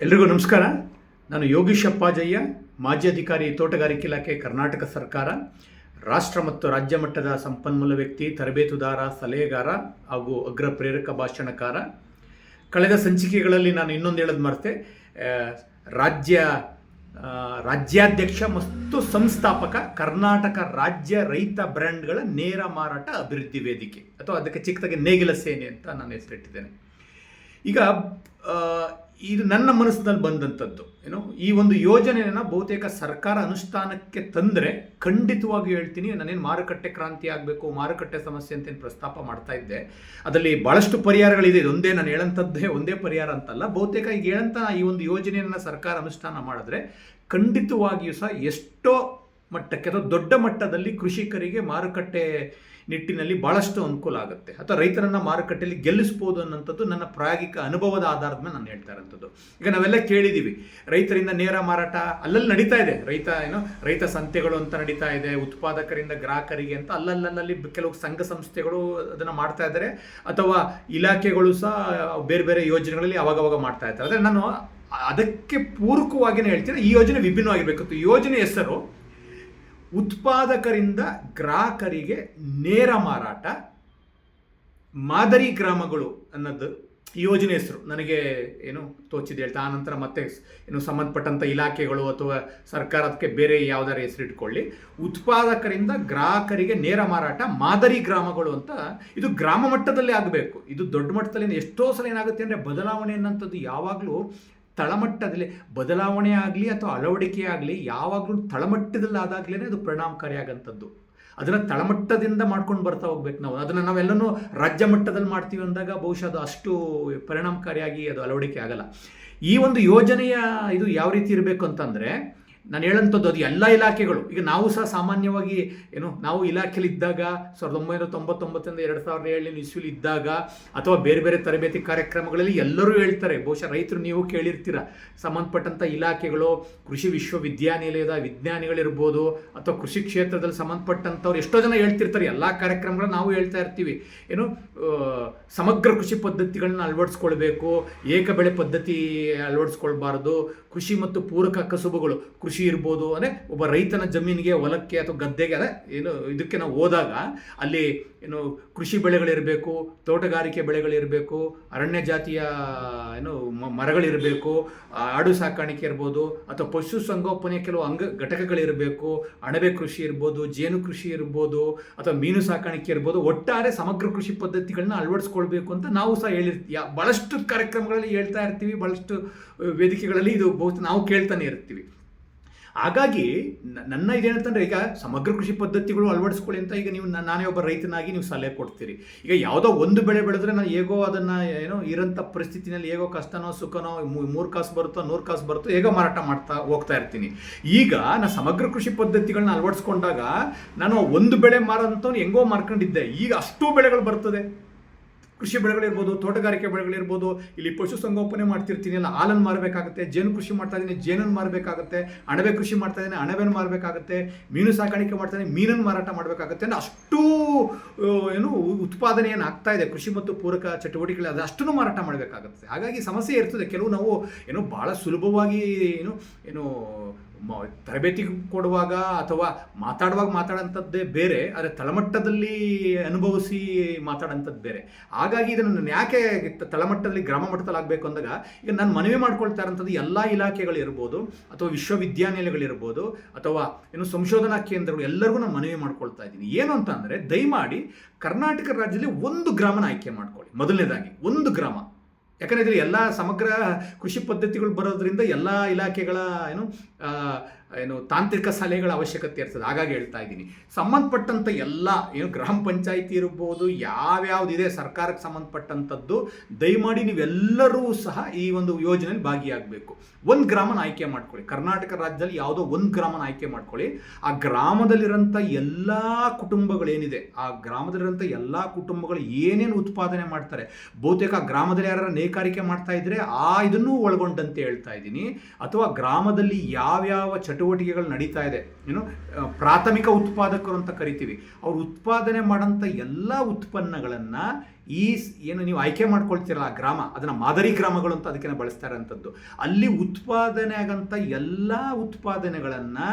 ಎಲ್ರಿಗೂ ನಮಸ್ಕಾರ. ನಾನು ಯೋಗೀಶ್ ಅಪ್ಪಾಜಯ್ಯ, ಮಾಜಿ ಅಧಿಕಾರಿ, ತೋಟಗಾರಿಕೆ ಇಲಾಖೆ, ಕರ್ನಾಟಕ ಸರ್ಕಾರ. ರಾಷ್ಟ್ರ ಮತ್ತು ರಾಜ್ಯ ಮಟ್ಟದ ಸಂಪನ್ಮೂಲ ವ್ಯಕ್ತಿ, ತರಬೇತುದಾರ, ಸಲಹೆಗಾರ ಹಾಗೂ ಅಗ್ರ ಪ್ರೇರಕ ಭಾಷಣಕಾರ. ಕಳೆದ ಸಂಚಿಕೆಗಳಲ್ಲಿ ನಾನು ಇನ್ನೊಂದು ಹೇಳೋದು ಮರೆತೆ, ರಾಜ್ಯಾಧ್ಯಕ್ಷ ಮತ್ತು ಸಂಸ್ಥಾಪಕ, ಕರ್ನಾಟಕ ರಾಜ್ಯ ರೈತ ಬ್ರ್ಯಾಂಡ್ಗಳ ನೇರ ಮಾರಾಟ ಅಭಿವೃದ್ಧಿ ವೇದಿಕೆ, ಅಥವಾ ಅದಕ್ಕೆ ಚಿಕ್ಕದಾಗಿ ನೇಗಿಲ ಸೇನೆ ಅಂತ ನಾನು ಹೆಸರಿಟ್ಟಿದ್ದೇನೆ. ಈಗ ಇದು ನನ್ನ ಮನಸ್ಸಿನಲ್ಲಿ ಬಂದಂಥದ್ದು. ಈ ಒಂದು ಯೋಜನೆಯನ್ನು ಬಹುತೇಕ ಸರ್ಕಾರ ಅನುಷ್ಠಾನಕ್ಕೆ ತಂದರೆ ಖಂಡಿತವಾಗಿ ಹೇಳ್ತೀನಿ, ನಾನೇನು ಮಾರುಕಟ್ಟೆ ಕ್ರಾಂತಿ ಆಗಬೇಕು, ಮಾರುಕಟ್ಟೆ ಸಮಸ್ಯೆ ಅಂತೇನು ಪ್ರಸ್ತಾಪ ಮಾಡ್ತಾ ಇದ್ದೆ. ಅದರಲ್ಲಿ ಭಾಳಷ್ಟು ಪರಿಹಾರಗಳಿದೆ. ಇದೊಂದೇ ನಾನು ಹೇಳಂಥದ್ದೇ ಒಂದೇ ಪರಿಹಾರ ಅಂತಲ್ಲ. ಬಹುತೇಕ ಈಗ ಹೇಳಂತ ಈ ಒಂದು ಯೋಜನೆಯನ್ನು ಸರ್ಕಾರ ಅನುಷ್ಠಾನ ಮಾಡಿದ್ರೆ ಖಂಡಿತವಾಗಿಯೂ ಸಹ ಎಷ್ಟೋ ಮಟ್ಟಕ್ಕೆ ಅಥವಾ ದೊಡ್ಡ ಮಟ್ಟದಲ್ಲಿ ಕೃಷಿಕರಿಗೆ ಮಾರುಕಟ್ಟೆ ನಿಟ್ಟಿನಲ್ಲಿ ಭಾಳಷ್ಟು ಅನುಕೂಲ ಆಗುತ್ತೆ, ಅಥವಾ ರೈತರನ್ನು ಮಾರುಕಟ್ಟೆಯಲ್ಲಿ ಗೆಲ್ಲಿಸ್ಬೋದು ಅನ್ನೋಂಥದ್ದು ನನ್ನ ಪ್ರಾಯೋಗಿಕ ಅನುಭವದ ಆಧಾರದ ಮೇಲೆ ನಾನು ಹೇಳ್ತಾ ಇರೋಂಥದ್ದು. ಈಗ ನಾವೆಲ್ಲ ಕೇಳಿದ್ದೀವಿ, ರೈತರಿಂದ ನೇರ ಮಾರಾಟ ಅಲ್ಲಲ್ಲಿ ನಡೀತಾ ಇದೆ. ರೈತ ಸಂತೆಗಳು ಅಂತ ನಡೀತಾ ಇದೆ, ಉತ್ಪಾದಕರಿಂದ ಗ್ರಾಹಕರಿಗೆ ಅಂತ ಅಲ್ಲಲ್ಲಿ ಕೆಲವು ಸಂಘ ಸಂಸ್ಥೆಗಳು ಅದನ್ನು ಮಾಡ್ತಾ ಇದ್ದಾರೆ, ಅಥವಾ ಇಲಾಖೆಗಳು ಸಹ ಬೇರೆ ಬೇರೆ ಯೋಜನೆಗಳಲ್ಲಿ ಅವಾಗವಾಗ ಮಾಡ್ತಾ ಇರ್ತಾರೆ. ಆದರೆ ನಾನು ಅದಕ್ಕೆ ಪೂರಕವಾಗಿಯೇ ಹೇಳ್ತೀನಿ, ಈ ಯೋಜನೆ ವಿಭಿನ್ನವಾಗಿರಬೇಕು. ಯೋಜನೆ ಹೆಸರು ಉತ್ಪಾದಕರಿಂದ ಗ್ರಾಹಕರಿಗೆ ನೇರ ಮಾರಾಟ ಮಾದರಿ ಗ್ರಾಮಗಳು ಅನ್ನೋದು ಈ ಯೋಜನೆ ಹೆಸರು. ನನಗೆ ತೋಚಿದೆ ಹೇಳ್ತಾ, ಆನಂತರ ಮತ್ತೆ ಸಂಬಂಧಪಟ್ಟಂಥ ಇಲಾಖೆಗಳು ಅಥವಾ ಸರ್ಕಾರ ಅದಕ್ಕೆ ಬೇರೆ ಯಾವುದಾದ್ರು ಹೆಸರು ಇಟ್ಕೊಳ್ಳಿ. ಉತ್ಪಾದಕರಿಂದ ಗ್ರಾಹಕರಿಗೆ ನೇರ ಮಾರಾಟ ಮಾದರಿ ಗ್ರಾಮಗಳು ಅಂತ. ಇದು ಗ್ರಾಮ ಮಟ್ಟದಲ್ಲೇ ಆಗಬೇಕು. ಇದು ದೊಡ್ಡ ಮಟ್ಟದಲ್ಲಿ ಎಷ್ಟೋ ಸಲ ಏನಾಗುತ್ತೆ ಅಂದರೆ, ಬದಲಾವಣೆ ಅನ್ನೋಂಥದ್ದು ಯಾವಾಗಲೂ ತಳಮಟ್ಟದಲ್ಲಿ ಬದಲಾವಣೆ ಆಗಲಿ ಅಥವಾ ಅಳವಡಿಕೆ ಆಗಲಿ ಯಾವಾಗಲೂ ತಳಮಟ್ಟದಲ್ಲಿ ಆದಾಗಲೇ ಅದು ಪರಿಣಾಮಕಾರಿಯಾಗಂಥದ್ದು. ಅದನ್ನು ತಳಮಟ್ಟದಿಂದ ಮಾಡ್ಕೊಂಡು ಬರ್ತಾ ಹೋಗ್ಬೇಕು ನಾವು. ಅದನ್ನು ನಾವೆಲ್ಲನೂ ರಾಜ್ಯ ಮಟ್ಟದಲ್ಲಿ ಮಾಡ್ತೀವಿ ಅಂದಾಗ ಬಹುಶಃ ಅದು ಅಷ್ಟು ಪರಿಣಾಮಕಾರಿಯಾಗಿ ಅದು ಅಳವಡಿಕೆ ಆಗಲ್ಲ. ಈ ಒಂದು ಯೋಜನೆಯ ಇದು ಯಾವ ರೀತಿ ಇರಬೇಕು ಅಂತಂದರೆ, ನಾನು ಹೇಳಂಥದ್ದು ಅದು ಎಲ್ಲ ಇಲಾಖೆಗಳು. ಈಗ ನಾವು ಸಹ ಸಾಮಾನ್ಯವಾಗಿ ನಾವು ಇಲಾಖೆಯಲ್ಲಿ ಇದ್ದಾಗ 1999 2007 ಇಸ್ವಿಲಿ ಇದ್ದಾಗ, ಅಥವಾ ಬೇರೆ ಬೇರೆ ತರಬೇತಿ ಕಾರ್ಯಕ್ರಮಗಳಲ್ಲಿ ಎಲ್ಲರೂ ಹೇಳ್ತಾರೆ, ಬಹುಶಃ ರೈತರು ನೀವು ಕೇಳಿರ್ತೀರ, ಸಂಬಂಧಪಟ್ಟಂಥ ಇಲಾಖೆಗಳು, ಕೃಷಿ ವಿಶ್ವವಿದ್ಯಾನಿಲಯದ ವಿಜ್ಞಾನಿಗಳಿರ್ಬೋದು, ಅಥವಾ ಕೃಷಿ ಕ್ಷೇತ್ರದಲ್ಲಿ ಸಂಬಂಧಪಟ್ಟಂಥವ್ರು ಎಷ್ಟೋ ಜನ ಹೇಳ್ತಿರ್ತಾರೆ. ಎಲ್ಲ ಕಾರ್ಯಕ್ರಮಗಳನ್ನ ನಾವು ಹೇಳ್ತಾ ಇರ್ತೀವಿ, ಸಮಗ್ರ ಕೃಷಿ ಪದ್ಧತಿಗಳನ್ನ ಅಳವಡಿಸ್ಕೊಳ್ಬೇಕು, ಏಕ ಬೆಳೆ ಪದ್ಧತಿ ಅಳವಡಿಸ್ಕೊಳ್ಬಾರ್ದು, ಕೃಷಿ ಮತ್ತು ಪೂರಕ ಕಸುಬುಗಳು, ಕೃಷಿ ಇರ್ಬೋದು, ಅಂದರೆ ಒಬ್ಬ ರೈತನ ಜಮೀನಿಗೆ, ಹೊಲಕ್ಕೆ ಅಥವಾ ಗದ್ದೆಗೆ ಇದಕ್ಕೆ ನಾವು ಹೋದಾಗ ಅಲ್ಲಿ ಕೃಷಿ ಬೆಳೆಗಳಿರಬೇಕು, ತೋಟಗಾರಿಕೆ ಬೆಳೆಗಳಿರಬೇಕು, ಅರಣ್ಯ ಜಾತಿಯ ಮರಗಳಿರಬೇಕು, ಆಡು ಸಾಕಾಣಿಕೆ ಇರ್ಬೋದು, ಅಥವಾ ಪಶು ಸಂಗೋಪನೆಯ ಕೆಲವು ಘಟಕಗಳಿರಬೇಕು, ಅಣಬೆ ಕೃಷಿ ಇರ್ಬೋದು, ಜೇನು ಕೃಷಿ ಇರ್ಬೋದು, ಅಥವಾ ಮೀನು ಸಾಕಾಣಿಕೆ ಇರ್ಬೋದು. ಒಟ್ಟಾರೆ ಸಮಗ್ರ ಕೃಷಿ ಪದ್ಧತಿಗಳನ್ನ ಅಳವಡಿಸ್ಕೊಳ್ಬೇಕು ಅಂತ ನಾವು ಸಹ ಭಾಳಷ್ಟು ಕಾರ್ಯಕ್ರಮಗಳಲ್ಲಿ ಹೇಳ್ತಾ ಇರ್ತೀವಿ, ಭಾಳಷ್ಟು ವೇದಿಕೆಗಳಲ್ಲಿ ಇದು ನಾವು ಕೇಳ್ತಾನೆ ಇರ್ತೀವಿ. ಹಾಗಾಗಿ ನನ್ನ ಇದೇನಂತಂದರೆ, ಈಗ ಸಮಗ್ರ ಕೃಷಿ ಪದ್ಧತಿಗಳು ಅಳವಡಿಸ್ಕೊಳ್ಳಿ ಅಂತ ಈಗ ನಾನೇ ಒಬ್ಬ ರೈತನಾಗಿ ನೀವು ಸಲಹೆ ಕೊಡ್ತೀರಿ. ಈಗ ಯಾವುದೋ ಒಂದು ಬೆಳೆ ಬೆಳೆದ್ರೆ ನಾನು ಹೇಗೋ ಅದನ್ನು ಇರೋಂಥ ಪರಿಸ್ಥಿತಿನಲ್ಲಿ ಹೇಗೋ ಕಷ್ಟನೋ ಸುಖನೋ 3 ಕಾಸು ಬರುತ್ತೋ 100 ಕಾಸು ಬರುತ್ತೋ ಹೇಗೋ ಮಾರಾಟ ಮಾಡ್ತಾ ಹೋಗ್ತಾ ಇರ್ತೀನಿ. ಈಗ ನಾನು ಸಮಗ್ರ ಕೃಷಿ ಪದ್ಧತಿಗಳನ್ನ ಅಳವಡಿಸ್ಕೊಂಡಾಗ ನಾನು ಒಂದು ಬೆಳೆ ಮಾರೋಂಥವ್ನು ಹೆಂಗೋ ಮಾರ್ಕೊಂಡಿದ್ದೆ, ಈಗ ಅಷ್ಟೂ ಬೆಳೆಗಳು ಬರ್ತದೆ. ಕೃಷಿ ಬೆಳೆಗಳಿರ್ಬೋದು, ತೋಟಗಾರಿಕೆ ಬೆಳೆಗಳಿರ್ಬೋದು, ಇಲ್ಲಿ ಪಶು ಸಂಗೋಪನೆ ಮಾಡ್ತಿರ್ತೀನಿ ಅಲ್ಲ, ಹಾಲನ್ನು ಮಾರಬೇಕಾಗುತ್ತೆ, ಜೇನು ಕೃಷಿ ಮಾಡ್ತಾ ಇದ್ದೀನಿ, ಜೇನನ್ನು ಮಾರಬೇಕಾಗುತ್ತೆ, ಅಣಬೆ ಕೃಷಿ ಮಾಡ್ತಾ ಇದ್ದೀನಿ, ಅಣಬೆಯನ್ನು ಮಾರಬೇಕಾಗುತ್ತೆ, ಮೀನು ಸಾಕಾಣಿಕೆ ಮಾಡ್ತಾ ಇದ್ದೀನಿ, ಮೀನನ್ನು ಮಾರಾಟ ಮಾಡಬೇಕಾಗುತ್ತೆ. ಅಂದರೆ ಅಷ್ಟೂ ಉತ್ಪಾದನೆ ಏನು ಆಗ್ತಾ ಇದೆ ಕೃಷಿ ಮತ್ತು ಪೂರಕ ಚಟುವಟಿಕೆಗಳು, ಅದು ಅಷ್ಟನ್ನು ಮಾರಾಟ ಮಾಡಬೇಕಾಗುತ್ತೆ. ಹಾಗಾಗಿ ಸಮಸ್ಯೆ ಇರ್ತದೆ. ಕೆಲವು ನಾವು ಭಾಳ ಸುಲಭವಾಗಿ ತರಬೇತಿ ಕೊಡುವಾಗ ಅಥವಾ ಮಾತಾಡೋಂಥದ್ದೇ ಬೇರೆ, ಆದರೆ ತಳಮಟ್ಟದಲ್ಲಿ ಅನುಭವಿಸಿ ಮಾತಾಡೋಂಥದ್ದು ಬೇರೆ. ಹಾಗಾಗಿ ಇದನ್ನು ಯಾಕೆ ತಳಮಟ್ಟದಲ್ಲಿ ಗ್ರಾಮ ಮಟ್ಟದಲ್ಲಿ ಆಗಬೇಕು ಅಂದಾಗ, ಈಗ ನಾನು ಮನವಿ ಮಾಡ್ಕೊಳ್ತಾ ಇರೋಂಥದ್ದು ಎಲ್ಲ ಇಲಾಖೆಗಳಿರ್ಬೋದು, ಅಥವಾ ವಿಶ್ವವಿದ್ಯಾನಿಲಯಗಳಿರ್ಬೋದು, ಅಥವಾ ಸಂಶೋಧನಾ ಕೇಂದ್ರಗಳು, ಎಲ್ಲರಿಗೂ ನಾನು ಮನವಿ ಮಾಡ್ಕೊಳ್ತಾ ಇದ್ದೀನಿ. ಏನು ಅಂತ ಅಂದರೆ, ದಯಮಾಡಿ ಕರ್ನಾಟಕ ರಾಜ್ಯದಲ್ಲಿ ಒಂದು ಗ್ರಾಮನ ಆಯ್ಕೆ ಮಾಡ್ಕೊಳ್ಳಿ. ಮೊದಲನೇದಾಗಿ ಒಂದು ಗ್ರಾಮ. ಯಾಕಂದರೆ ಎಲ್ಲ ಸಮಗ್ರ ಕೃಷಿ ಪದ್ಧತಿಗಳು ಬರೋದ್ರಿಂದ ಎಲ್ಲ ಇಲಾಖೆಗಳ ತಾಂತ್ರಿಕ ಸಲಹೆಗಳ ಅವಶ್ಯಕತೆ ಇರ್ತದೆ. ಹಾಗಾಗಿ ಹೇಳ್ತಾ ಇದ್ದೀನಿ, ಸಂಬಂಧಪಟ್ಟಂಥ ಎಲ್ಲ ಗ್ರಾಮ ಪಂಚಾಯಿತಿ ಇರ್ಬೋದು, ಯಾವ್ಯಾವುದಿದೆ ಸರ್ಕಾರಕ್ಕೆ ಸಂಬಂಧಪಟ್ಟಂಥದ್ದು, ದಯಮಾಡಿ ನೀವೆಲ್ಲರೂ ಸಹ ಈ ಒಂದು ಯೋಜನೆಯಲ್ಲಿ ಭಾಗಿಯಾಗಬೇಕು. ಒಂದು ಗ್ರಾಮನ ಆಯ್ಕೆ ಮಾಡ್ಕೊಳ್ಳಿ. ಕರ್ನಾಟಕ ರಾಜ್ಯದಲ್ಲಿ ಯಾವುದೋ ಒಂದು ಗ್ರಾಮನ ಆಯ್ಕೆ ಮಾಡ್ಕೊಳ್ಳಿ. ಆ ಗ್ರಾಮದಲ್ಲಿರೋಂಥ ಎಲ್ಲ ಕುಟುಂಬಗಳೇನಿದೆ, ಆ ಗ್ರಾಮದಲ್ಲಿರೋಂಥ ಎಲ್ಲ ಕುಟುಂಬಗಳು ಏನೇನು ಉತ್ಪಾದನೆ ಮಾಡ್ತಾರೆ, ಬಹುತೇಕ ಆ ಗ್ರಾಮದಲ್ಲಿ ಯಾರು ನೇಕಾರಿಕೆ ಮಾಡ್ತಾ ಇದ್ರೆ ಇದನ್ನೂ ಒಳಗೊಂಡಂತೆ ಹೇಳ್ತಾ ಇದ್ದೀನಿ, ಅಥವಾ ಗ್ರಾಮದಲ್ಲಿ ಯಾವ್ಯಾವ ಚಟುವಟಿಕೆಗಳು ನಡೀತಾ ಇದೆ. ಪ್ರಾಥಮಿಕ ಉತ್ಪಾದಕರು ಅಂತ ಕರಿತೀವಿ. ಅವ್ರು ಉತ್ಪಾದನೆ ಮಾಡೋಂಥ ಎಲ್ಲ ಉತ್ಪನ್ನಗಳನ್ನು ಏನು ನೀವು ಆಯ್ಕೆ ಮಾಡ್ಕೊಳ್ತೀರಲ್ಲ ಆ ಗ್ರಾಮ, ಅದನ್ನು ಮಾದರಿ ಗ್ರಾಮಗಳು ಅಂತ ಅದಕ್ಕೆ ಬಳಸ್ತಾ ಇರೋಂಥದ್ದು. ಅಲ್ಲಿ ಉತ್ಪಾದನೆ ಆಗಂಥ ಎಲ್ಲ ಉತ್ಪಾದನೆಗಳನ್ನು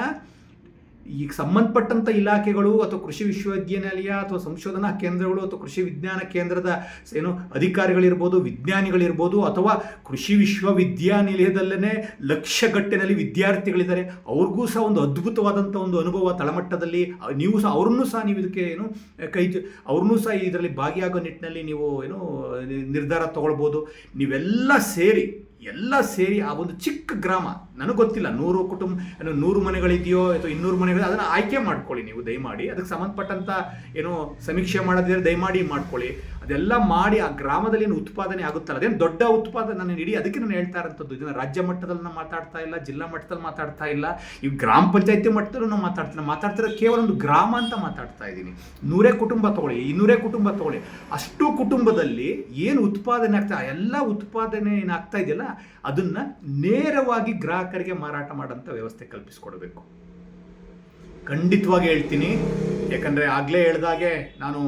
ಈಗ ಸಂಬಂಧಪಟ್ಟಂಥ ಇಲಾಖೆಗಳು ಅಥವಾ ಕೃಷಿ ವಿಶ್ವವಿದ್ಯಾನಿಲಯ ಅಥವಾ ಸಂಶೋಧನಾ ಕೇಂದ್ರಗಳು ಅಥವಾ ಕೃಷಿ ವಿಜ್ಞಾನ ಕೇಂದ್ರದ ಅಧಿಕಾರಿಗಳಿರ್ಬೋದು, ವಿಜ್ಞಾನಿಗಳಿರ್ಬೋದು, ಅಥವಾ ಕೃಷಿ ವಿಶ್ವವಿದ್ಯಾನಿಲಯದಲ್ಲೇ ಲಕ್ಷಗಟ್ಟಿನಲ್ಲಿ ವಿದ್ಯಾರ್ಥಿಗಳಿದ್ದಾರೆ, ಅವ್ರಿಗೂ ಸಹ ಒಂದು ಅದ್ಭುತವಾದಂಥ ಒಂದು ಅನುಭವ ತಳಮಟ್ಟದಲ್ಲಿ. ನೀವು ಸಹ ಅವ್ರನ್ನೂ ಸಹ ನೀವು ಇದಕ್ಕೆ ಅವ್ರನ್ನೂ ಸಹ ಇದರಲ್ಲಿ ಭಾಗಿಯಾಗೋ ನಿಟ್ಟಿನಲ್ಲಿ ನೀವು ನಿರ್ಧಾರ ತಗೊಳ್ಬೋದು. ನೀವೆಲ್ಲ ಸೇರಿ ಆ ಒಂದು ಚಿಕ್ಕ ಗ್ರಾಮ, ನನಗೆ ಗೊತ್ತಿಲ್ಲ 100 ಕುಟುಂಬ 100 ಮನೆಗಳಿದೆಯೋ ಅಥವಾ 200 ಮನೆಗಳು, ಅದನ್ನು ಆಯ್ಕೆ ಮಾಡ್ಕೊಳ್ಳಿ ನೀವು ದಯಮಾಡಿ. ಅದಕ್ಕೆ ಸಂಬಂಧಪಟ್ಟಂಥ ಸಮೀಕ್ಷೆ ಮಾಡೋದಿದ್ರೆ ದಯಮಾಡಿ ಮಾಡ್ಕೊಳ್ಳಿ. ಅದೆಲ್ಲ ಮಾಡಿ ಆ ಗ್ರಾಮದಲ್ಲಿ ಏನು ಉತ್ಪಾದನೆ ಆಗುತ್ತಲ್ಲ, ಅದೇನು ದೊಡ್ಡ ಉತ್ಪಾದನೆ ನಾನು ಅದಕ್ಕೆ ನಾನು ಹೇಳ್ತಾ ಇರೋಂಥದ್ದು. ಇದನ್ನು ರಾಜ್ಯ ಮಟ್ಟದಲ್ಲಿ ನಾವು ಮಾತಾಡ್ತಾ ಇಲ್ಲ, ಜಿಲ್ಲಾ ಮಟ್ಟದಲ್ಲಿ ಮಾತಾಡ್ತಾ ಇಲ್ಲ, ಈ ಗ್ರಾಮ ಪಂಚಾಯತಿ ಮಟ್ಟದಲ್ಲೂ ನಾವು ಮಾತಾಡ್ತಿರೋ ಕೇವಲ ಒಂದು ಗ್ರಾಮ ಅಂತ ಮಾತಾಡ್ತಾ ಇದ್ದೀನಿ. 100 ಕುಟುಂಬ ತಗೊಳ್ಳಿ, 200 ಕುಟುಂಬ ತಗೊಳ್ಳಿ, ಅಷ್ಟು ಕುಟುಂಬದಲ್ಲಿ ಏನು ಉತ್ಪಾದನೆ ಆಗ್ತಾ, ಎಲ್ಲ ಉತ್ಪಾದನೆ ಏನಾಗ್ತಾ ಇದೆಯಲ್ಲ ಅದನ್ನು ನೇರವಾಗಿ ಗ್ರಾಹಕರಿಗೆ ಮಾರಾಟ ಮಾಡೋಂಥ ವ್ಯವಸ್ಥೆ ಕಲ್ಪಿಸ್ಕೊಡ್ಬೇಕು. ಖಂಡಿತವಾಗಿ ಹೇಳ್ತೀನಿ, ಯಾಕಂದರೆ ಆಗಲೇ ಹೇಳ್ದಾಗೆ ನಾನು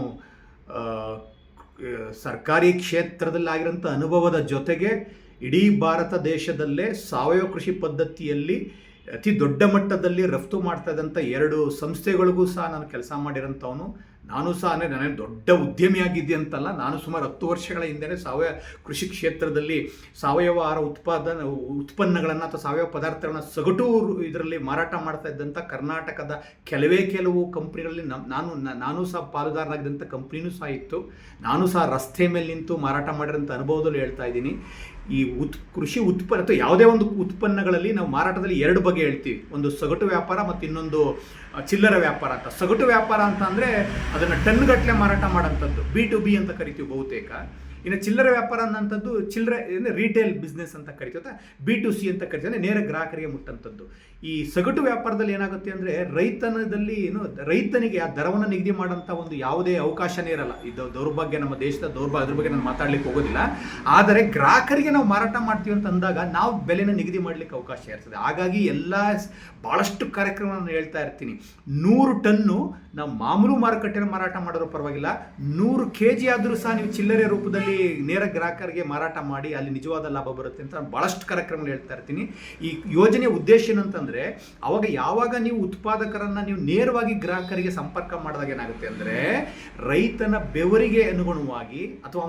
ಸರ್ಕಾರಿ ಕ್ಷೇತ್ರದಲ್ಲಾಗಿರೋಂಥ ಅನುಭವದ ಜೊತೆಗೆ ಇಡೀ ಭಾರತ ದೇಶದಲ್ಲೇ ಸಾವಯವ ಕೃಷಿ ಪದ್ಧತಿಯಲ್ಲಿ ಅತಿ ದೊಡ್ಡ ಮಟ್ಟದಲ್ಲಿ ರಫ್ತು ಮಾಡ್ತಾ ಇದ್ದಂಥ 2 ಸಂಸ್ಥೆಗಳಿಗೂ ಸಹ ನಾನು ಕೆಲಸ ಮಾಡಿರೋಂಥವನು. ನಾನು ಸಹ ನಾನೇನು ದೊಡ್ಡ ಉದ್ಯಮಿಯಾಗಿದ್ದೆ ಅಂತಲ್ಲ, ನಾನು ಸುಮಾರು 10 ವರ್ಷಗಳ ಹಿಂದೆ ಸಾವಯವ ಕೃಷಿ ಕ್ಷೇತ್ರದಲ್ಲಿ ಸಾವಯವ ಆಹಾರ ಉತ್ಪನ್ನಗಳನ್ನು ಅಥವಾ ಸಾವಯವ ಪದಾರ್ಥಗಳನ್ನ ಸಗಟು ಇದರಲ್ಲಿ ಮಾರಾಟ ಮಾಡ್ತಾ ಇದ್ದಂಥ ಕರ್ನಾಟಕದ ಕೆಲವು ಕಂಪ್ನಿಗಳಲ್ಲಿ ನಾನು ಸಹ ಪಾಲುದಾರನಾಗಿದ್ದಂಥ ಕಂಪ್ನಿನೂ ಸಹ ಇತ್ತು. ನಾನು ಸಹ ರಸ್ತೆ ಮೇಲೆ ನಿಂತು ಮಾರಾಟ ಮಾಡಿರೋಂಥ ಅನುಭವದಲ್ಲಿ ಹೇಳ್ತಾ ಇದ್ದೀನಿ. ಈ ಕೃಷಿ ಉತ್ಪನ್ನ ಅಥವಾ ಯಾವುದೇ ಒಂದು ಉತ್ಪನ್ನಗಳಲ್ಲಿ ನಾವು ಮಾರಾಟದಲ್ಲಿ 2 ಬಗೆ ಹೇಳ್ತೀವಿ. ಒಂದು ಸಗಟು ವ್ಯಾಪಾರ ಮತ್ತು ಇನ್ನೊಂದು ಚಿಲ್ಲರೆ ವ್ಯಾಪಾರ ಅಂತ. ಸಗಟು ವ್ಯಾಪಾರ ಅಂತ ಅಂದರೆ ಅದನ್ನು ಟನ್ಗಟ್ಟಲೆ ಮಾರಾಟ ಮಾಡೋಂಥದ್ದು, B2B ಅಂತ ಕರಿತೀವಿ ಬಹುತೇಕ. ಇನ್ನು ಚಿಲ್ಲರೆ ವ್ಯಾಪಾರ ಅನ್ನೋಂಥದ್ದು ಚಿಲ್ಲರೆ ರಿಟೇಲ್ ಬಿಸ್ನೆಸ್ ಅಂತ ಕರಿತೀವಿ, B2C ಅಂತ ಕರಿತೀವಿ, ನೇರ ಗ್ರಾಹಕರಿಗೆ ಮುಟ್ಟಂಥದ್ದು. ಈ ಸಗಟು ವ್ಯಾಪಾರದಲ್ಲಿ ಏನಾಗುತ್ತೆ ಅಂದರೆ ರೈತನಿಗೆ ಆ ದರವನ್ನು ನಿಗದಿ ಮಾಡೋಂಥ ಒಂದು ಯಾವುದೇ ಅವಕಾಶನೇ ಇರಲ್ಲ. ಇದು ದೌರ್ಭಾಗ್ಯ, ನಮ್ಮ ದೇಶದ ದೌರ್ಭಾಗ್ಯ, ಅದ್ರ ಬಗ್ಗೆ ನಾನು ಮಾತಾಡ್ಲಿಕ್ಕೆ ಹೋಗೋದಿಲ್ಲ. ಆದರೆ ಗ್ರಾಹಕರಿಗೆ ನಾವು ಮಾರಾಟ ಮಾಡ್ತೀವಿ ಅಂತ ಅಂದಾಗ ನಾವು ಬೆಲೆನ ನಿಗದಿ ಮಾಡಲಿಕ್ಕೆ ಅವಕಾಶ ಇರ್ತದೆ. ಹಾಗಾಗಿ ಭಾಳಷ್ಟು ಕಾರ್ಯಕ್ರಮ ನಾನು ಹೇಳ್ತಾ ಇರ್ತೀನಿ. 100 ಟನ್ನು ನಾವು ಮಾಮೂಲು ಮಾರುಕಟ್ಟೆಯಲ್ಲಿ ಮಾರಾಟ ಮಾಡೋರು ಪರವಾಗಿಲ್ಲ, 100 kg ಆದರೂ ಸಹ ನೀವು ಚಿಲ್ಲರೆ ರೂಪದಲ್ಲಿ ನೇರ ಗ್ರಾಹಕರಿಗೆ ಮಾರಾಟ ಮಾಡಿ ಅಲ್ಲಿ ನಿಜವಾದ ಲಾಭ ಬರುತ್ತೆ ಅಂತ ನಾನು ಭಾಳಷ್ಟು ಕಾರ್ಯಕ್ರಮಗಳು ಹೇಳ್ತಾ ಇರ್ತೀನಿ. ಈ ಯೋಜನೆಯ ಉದ್ದೇಶ ಏನಂತಂದರೆ ಯಾವಾಗ ನೀವು ಉತ್ಪಾದಕರನ್ನು ನೀವು ನೇರವಾಗಿ ಗ್ರಾಹಕರಿಗೆ ಸಂಪರ್ಕ ಮಾಡಿದಾಗ ಏನಾಗುತ್ತೆ ಅಂದರೆ ರೈತನ ಬೆವರಿಗೆ ಅನುಗುಣವಾಗಿ ಅಥವಾ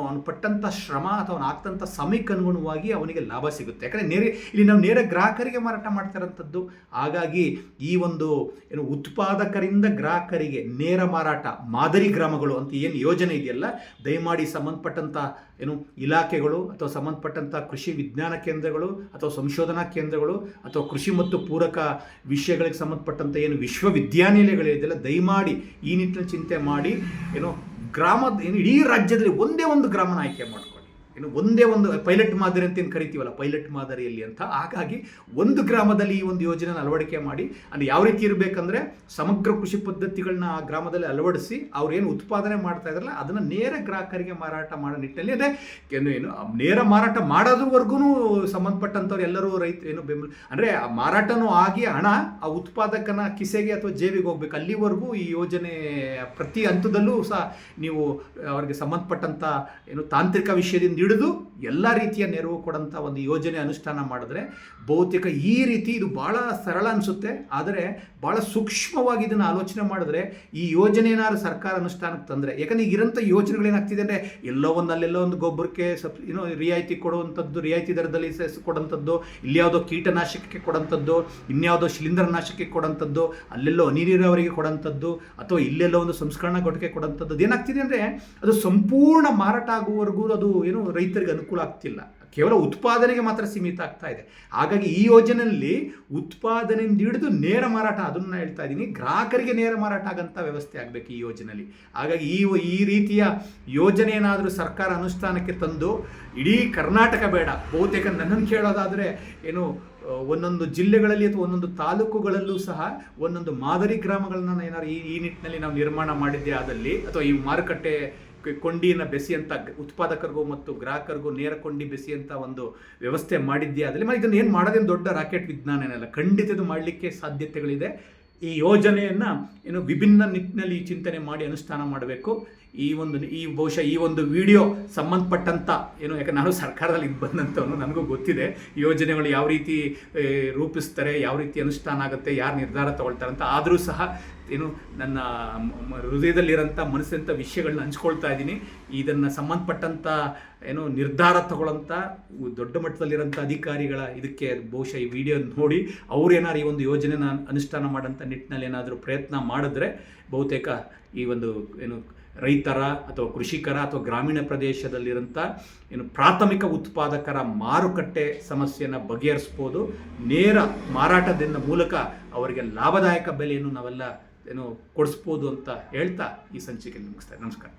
ಅವನು ಪಟ್ಟಂಥ ಶ್ರಮ ಅಥವಾ ಅವನು ಆಗ್ತಂಥ ಸಮಯಕ್ಕೆ ಅನುಗುಣವಾಗಿ ಅವನಿಗೆ ಲಾಭ ಸಿಗುತ್ತೆ. ಯಾಕಂದರೆ ಇಲ್ಲಿ ನಾವು ನೇರ ಗ್ರಾಹಕರಿಗೆ ಮಾರಾಟ ಮಾಡ್ತಾ ಇರೋಂಥದ್ದು. ಹಾಗಾಗಿ ಈ ಒಂದು ಉತ್ಪಾದಕರಿಂದ ಗ್ರಾಹಕರಿಗೆ ನೇರ ಮಾರಾಟ ಮಾದರಿ ಗ್ರಾಮಗಳು ಅಂತ ಏನು ಯೋಜನೆ ಇದೆಯಲ್ಲ, ದಯಮಾಡಿ ಸಂಬಂಧಪಟ್ಟಂಥ ಇಲಾಖೆಗಳು ಅಥವಾ ಸಂಬಂಧಪಟ್ಟಂಥ ಕೃಷಿ ವಿಜ್ಞಾನ ಕೇಂದ್ರಗಳು ಅಥವಾ ಸಂಶೋಧನಾ ಕೇಂದ್ರಗಳು ಅಥವಾ ಕೃಷಿ ಮತ್ತು ಪೂರಕ ವಿಷಯಗಳಿಗೆ ಸಂಬಂಧಪಟ್ಟಂಥ ವಿಶ್ವವಿದ್ಯಾನಿಲಯಗಳಿದೆಯಲ್ಲ, ದಯಮಾಡಿ ಈ ನಿಟ್ಟಿನಲ್ಲಿ ಚಿಂತೆ ಮಾಡಿ ಗ್ರಾಮದ ಇಡೀ ರಾಜ್ಯದಲ್ಲಿ ಒಂದೇ ಒಂದು ಗ್ರಾಮನ ಆಯ್ಕೆ ಮಾಡ್ಕೊಳ್ಳಿ. ಒಂದೇ ಒಂದು ಪೈಲಟ್ ಮಾದರಿ ಅಂತ ಏನು ಕರಿತೀವಲ್ಲ, ಪೈಲಟ್ ಮಾದರಿಯಲ್ಲಿ ಅಂತ. ಹಾಗಾಗಿ ಒಂದು ಗ್ರಾಮದಲ್ಲಿ ಈ ಒಂದು ಯೋಜನೆಯನ್ನು ಅಳವಡಿಕೆ ಮಾಡಿ, ಅಂದರೆ ಯಾವ ರೀತಿ ಇರಬೇಕಂದ್ರೆ ಸಮಗ್ರ ಕೃಷಿ ಪದ್ಧತಿಗಳನ್ನ ಆ ಗ್ರಾಮದಲ್ಲಿ ಅಳವಡಿಸಿ ಅವ್ರೇನು ಉತ್ಪಾದನೆ ಮಾಡ್ತಾ ಇದ್ರಲ್ಲ ಅದನ್ನು ನೇರ ಗ್ರಾಹಕರಿಗೆ ಮಾರಾಟ ಮಾಡೋ ನಿಟ್ಟಿನಲ್ಲಿ ಅದೇ ನೇರ ಮಾರಾಟ ಮಾಡೋದ್ರವರೆಗೂ ಸಂಬಂಧಪಟ್ಟಂಥವ್ರು ಎಲ್ಲರೂ ಬೆಂಬಲ, ಅಂದರೆ ಆ ಮಾರಾಟನೂ ಆಗಿ ಹಣ ಆ ಉತ್ಪಾದಕನ ಕಿಸೆಗೆ ಅಥವಾ ಜೇಬಿಗೆ ಹೋಗ್ಬೇಕು. ಅಲ್ಲಿವರೆಗೂ ಈ ಯೋಜನೆ ಪ್ರತಿ ಹಂತದಲ್ಲೂ ಸಹ ನೀವು ಅವರಿಗೆ ಸಂಬಂಧಪಟ್ಟಂಥ ತಾಂತ್ರಿಕ ವಿಷಯದಿಂದ ಹಿಡಿದು ಎಲ್ಲ ರೀತಿಯ ನೆರವು ಕೊಡೋಂಥ ಒಂದು ಯೋಜನೆ ಅನುಷ್ಠಾನ ಮಾಡಿದ್ರೆ ಬಹುತೇಕ ಈ ರೀತಿ ಇದು ಭಾಳ ಸರಳ ಅನಿಸುತ್ತೆ, ಆದರೆ ಭಾಳ ಸೂಕ್ಷ್ಮವಾಗಿ ಇದನ್ನು ಆಲೋಚನೆ ಮಾಡಿದ್ರೆ ಈ ಯೋಜನೆ ಏನಾದ್ರು ಸರ್ಕಾರ ಅನುಷ್ಠಾನಕ್ಕೆ ತಂದರೆ, ಯಾಕಂದರೆ ಈಗಿರೋಂಥ ಯೋಜನೆಗಳೇನಾಗ್ತಿದೆ ಅಂದರೆ ಅಲ್ಲೆಲ್ಲೋ ಒಂದು ಗೊಬ್ಬರಕ್ಕೆ ರಿಯಾಯಿತಿ ಕೊಡುವಂಥದ್ದು, ರಿಯಾಯಿತಿ ದರದಲ್ಲಿ ಕೊಡೋಂಥದ್ದು, ಇಲ್ಲಿ ಯಾವುದೋ ಕೀಟನಾಶಕಕ್ಕೆ ಕೊಡೋಂಥದ್ದು, ಇನ್ಯಾವುದೋ ಶಿಲೀಂಧ್ರನಾಶಕಕ್ಕೆ ಕೊಡೋಂಥದ್ದು, ಅಲ್ಲೆಲ್ಲೋ ನೀರಾವರಿಗೆ ಕೊಡೋಂಥದ್ದು, ಅಥವಾ ಇಲ್ಲೆಲ್ಲೋ ಒಂದು ಸಂಸ್ಕರಣಾ ಘಟಕ ಕೊಡೋಂಥದ್ದು. ಏನಾಗ್ತಿದೆ ಅಂದರೆ ಅದು ಸಂಪೂರ್ಣ ಮಾರಾಟ ಆಗುವವರೆಗೂ ಅದು ರೈತರಿಗೆ ಅನುಕೂಲ ಆಗ್ತಿಲ್ಲ, ಕೇವಲ ಉತ್ಪಾದನೆಗೆ ಮಾತ್ರ ಸೀಮಿತ ಆಗ್ತಾ ಇದೆ. ಹಾಗಾಗಿ ಈ ಯೋಜನೆಯಲ್ಲಿ ಉತ್ಪಾದನೆಯಿಂದ ಹಿಡಿದು ನೇರ ಮಾರಾಟ, ಅದನ್ನು ಹೇಳ್ತಾ ಇದ್ದೀನಿ, ಗ್ರಾಹಕರಿಗೆ ನೇರ ಮಾರಾಟ ಆಗೋಂಥ ವ್ಯವಸ್ಥೆ ಆಗಬೇಕು ಈ ಯೋಜನೆಯಲ್ಲಿ. ಹಾಗಾಗಿ ಈ ರೀತಿಯ ಯೋಜನೆ ಏನಾದರೂ ಸರ್ಕಾರ ಅನುಷ್ಠಾನಕ್ಕೆ ತಂದು ಇಡೀ ಕರ್ನಾಟಕ ಬೇಡ, ಬಹುತೇಕ ನನ್ನನ್ನು ಕೇಳೋದಾದರೆ ಒಂದೊಂದು ಜಿಲ್ಲೆಗಳಲ್ಲಿ ಅಥವಾ ಒಂದೊಂದು ತಾಲೂಕುಗಳಲ್ಲೂ ಸಹ ಒಂದೊಂದು ಮಾದರಿ ಗ್ರಾಮಗಳನ್ನ ಏನಾದ್ರು ಈ ನಿಟ್ಟಿನಲ್ಲಿ ನಾವು ನಿರ್ಮಾಣ ಮಾಡಿದ್ದೇ ಆದಲ್ಲಿ, ಅಥವಾ ಈ ಮಾರುಕಟ್ಟೆ ಕೊಂಡಿಯನ್ನು ಬೆಸೆಯಂಥ ಉತ್ಪಾದಕರಿಗೂ ಮತ್ತು ಗ್ರಾಹಕರಿಗೂ ನೇರ ಕೊಂಡಿ ಬೆಸೆಯಂಥ ಒಂದು ವ್ಯವಸ್ಥೆ ಮಾಡಿದ್ಯಾ ಅದರಲ್ಲಿ ಇದನ್ನು ಏನು ಮಾಡೋದೇನು ದೊಡ್ಡ ರಾಕೆಟ್ ವಿಜ್ಞಾನ ಏನಲ್ಲ, ಖಂಡಿತ ಇದು ಮಾಡಲಿಕ್ಕೆ ಸಾಧ್ಯತೆಗಳಿದೆ. ಈ ಯೋಜನೆಯನ್ನು ಏನು ವಿಭಿನ್ನ ನಿಟ್ಟಿನಲ್ಲಿ ಚಿಂತನೆ ಮಾಡಿ ಅನುಷ್ಠಾನ ಮಾಡಬೇಕು. ಬಹುಶಃ ಈ ಒಂದು ವಿಡಿಯೋ ಸಂಬಂಧಪಟ್ಟಂಥ ಯಾಕೆ ನಾನು ಸರ್ಕಾರದಲ್ಲಿ ಬಂದಂಥವನು, ನನಗೂ ಗೊತ್ತಿದೆ ಯೋಜನೆಗಳು ಯಾವ ರೀತಿ ರೂಪಿಸ್ತಾರೆ, ಯಾವ ರೀತಿ ಅನುಷ್ಠಾನ ಆಗುತ್ತೆ, ಯಾರು ನಿರ್ಧಾರ ತಗೊಳ್ತಾರೆ ಅಂತ. ಆದರೂ ಸಹ ನನ್ನ ಹೃದಯದಲ್ಲಿರೋಂಥ ಮನಸ್ಸಂಥ ವಿಷಯಗಳನ್ನ ಹಂಚ್ಕೊಳ್ತಾ ಇದ್ದೀನಿ. ಇದನ್ನು ಸಂಬಂಧಪಟ್ಟಂಥ ನಿರ್ಧಾರ ತಗೊಳ್ಳೋಂಥ ದೊಡ್ಡ ಮಟ್ಟದಲ್ಲಿರೋಂಥ ಅಧಿಕಾರಿಗಳ ಇದಕ್ಕೆ ಬಹುಶಃ ಈ ವಿಡಿಯೋ ನೋಡಿ ಅವ್ರೇನಾದ್ರು ಈ ಒಂದು ಯೋಜನೆನ ಅನುಷ್ಠಾನ ಮಾಡೋಂಥ ನಿಟ್ಟಿನಲ್ಲಿ ಏನಾದರೂ ಪ್ರಯತ್ನ ಮಾಡಿದ್ರೆ ಬಹುತೇಕ ಈ ಒಂದು ರೈತರ ಅಥವಾ ಕೃಷಿಕರ ಅಥವಾ ಗ್ರಾಮೀಣ ಪ್ರದೇಶದಲ್ಲಿರೋಂಥ ಪ್ರಾಥಮಿಕ ಉತ್ಪಾದಕರ ಮಾರುಕಟ್ಟೆ ಸಮಸ್ಯೆಯನ್ನು ಬಗೆಹರಿಸ್ಬೋದು. ನೇರ ಮಾರಾಟದಿಂದ ಮೂಲಕ ಅವರಿಗೆ ಲಾಭದಾಯಕ ಬೆಲೆಯನ್ನು ನಾವೆಲ್ಲ ಕೊಡಿಸ್ಬೋದು ಅಂತ ಹೇಳ್ತಾ ಈ ಸಂಚಿಕೆ ಮುಗಿಸ್ತಾರೆ. ನಮಸ್ಕಾರ.